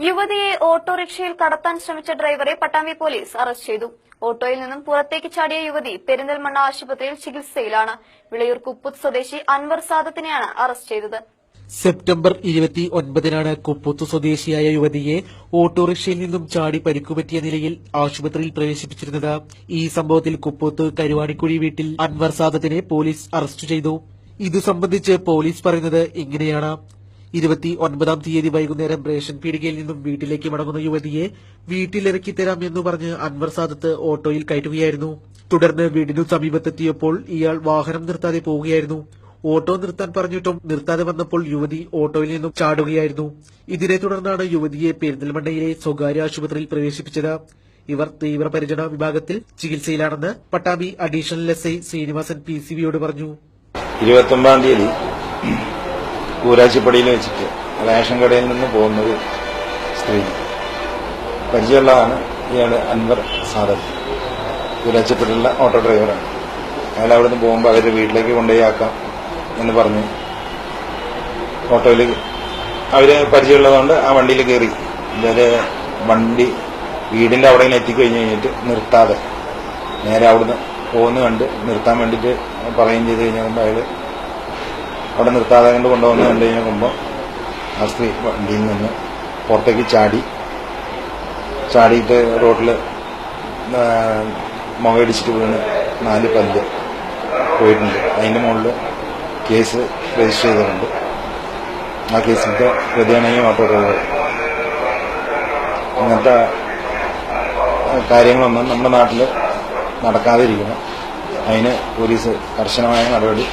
യുവതിയെ ഓട്ടോറിക്ഷയിൽ കടത്താൻ ശ്രമിച്ച ഡ്രൈവറെ പട്ടാമ്പി പോലീസ് അറസ്റ്റ് ചെയ്തു. ഓട്ടോയിൽ നിന്നും പുറത്തേക്ക് ചാടിയ യുവതി പെരിന്തൽമണ്ണ ആശുപത്രിയിൽ ചികിത്സയിലാണ്. വിളയൂർ കുപ്പുത്ത് സ്വദേശി അൻവർ സാദത്തിനെയാണ് അറസ്റ്റ് ചെയ്തത്. സെപ്റ്റംബർ 29-നാണ് കുപ്പുത്ത് സ്വദേശിയായ യുവതിയെ ഓട്ടോറിക്ഷയിൽ നിന്നും ചാടി പരിക്കുപറ്റിയ നിലയിൽ ആശുപത്രിയിൽ പ്രവേശിപ്പിച്ചിരുന്നത്. ഈ സംഭവത്തിൽ കുപ്പുത്ത് കരുവാണിക്കുഴി വീട്ടിൽ അൻവർ സാദത്തിനെ പോലീസ് അറസ്റ്റ് ചെയ്തു. ഇതു സംബന്ധിച്ച് പോലീസ് പറയുന്നത് ഇങ്ങനെയാണ്. 29-ാം തീയതി വൈകുന്നേരം റേഷൻ പീടികയിൽ നിന്നും വീട്ടിലേക്ക് മടങ്ങുന്ന യുവതിയെ വീട്ടിലിറക്കി തരാം എന്ന് പറഞ്ഞ് അൻവർ സാദത്ത് ഓട്ടോയിൽ കയറ്റുകയായിരുന്നു. തുടർന്ന് വീടിനു സമീപത്തെത്തിയപ്പോൾ ഇയാൾ വാഹനം നിർത്താതെ പോവുകയായിരുന്നു. ഓട്ടോ നിർത്താൻ പറഞ്ഞിട്ടും നിർത്താതെ വന്നപ്പോൾ യുവതി ഓട്ടോയിൽ നിന്നും ചാടുകയായിരുന്നു. ഇതിനെ തുടർന്നാണ് യുവതിയെ പെരിന്തൽമണ്ണയിലെ സ്വകാര്യ ആശുപത്രിയിൽ പ്രവേശിപ്പിച്ചത്. ഇവർ തീവ്രപരിചരണ വിഭാഗത്തിൽ ചികിത്സയിലാണെന്ന് പട്ടാമ്പി അഡീഷണൽ SI ശ്രീനിവാസൻ PCBയോട് പറഞ്ഞു. 29-ാം തീയതി കൂരാച്ചിപ്പടിയിൽ വെച്ചിട്ട് റേഷൻ കടയിൽ നിന്ന് പോകുന്നത് സ്ത്രീ പരിചയമുള്ളതാണ്. ഇയാള് അൻവർ സാദത്ത്, കൂരാച്ചിപ്പടിയിലുള്ള ഓട്ടോ ഡ്രൈവറാണ്. അയാൾ അവിടെ നിന്ന് പോകുമ്പോൾ അവരുടെ വീട്ടിലേക്ക് കൊണ്ടുപോയി ആക്കാം എന്ന് പറഞ്ഞ് ഓട്ടോയിൽ അവര് പരിചയമുള്ളതുകൊണ്ട് ആ വണ്ടിയിൽ കയറി. ഇവര് വണ്ടി വീടിന്റെ അവിടെ എത്തിക്കഴിഞ്ഞ് കഴിഞ്ഞിട്ട് നിർത്താതെ നേരെ അവിടുന്ന് പോകുന്ന കണ്ട് നിർത്താൻ വേണ്ടിയിട്ട് പറയുകയും ചെയ്ത് കഴിഞ്ഞാൽ അയാള് അവിടെ നിർത്താതെ കൊണ്ട് കൊണ്ടുവന്ന് കണ്ടു കഴിഞ്ഞാൽ ആ സ്ത്രീ വണ്ടിയിൽ നിന്ന് പുറത്തേക്ക് ചാടിയിട്ട് റോഡിൽ മുഖടിച്ചിട്ട് വീണ് 4 പല്ല് പോയിട്ടുണ്ട്. അതിന്റെ മുകളിൽ കേസ് രജിസ്റ്റർ ചെയ്തിട്ടുണ്ട്. ആ കേസിന്റെ പ്രതിയാണ് ഈ ഓട്ടോ ഡ്രൈവർ. അങ്ങനത്തെ കാര്യങ്ങളൊന്നും നമ്മുടെ നാട്ടിൽ നടക്കാതിരിക്കണം. അതിന് പോലീസ് കർശനമായ നടപടി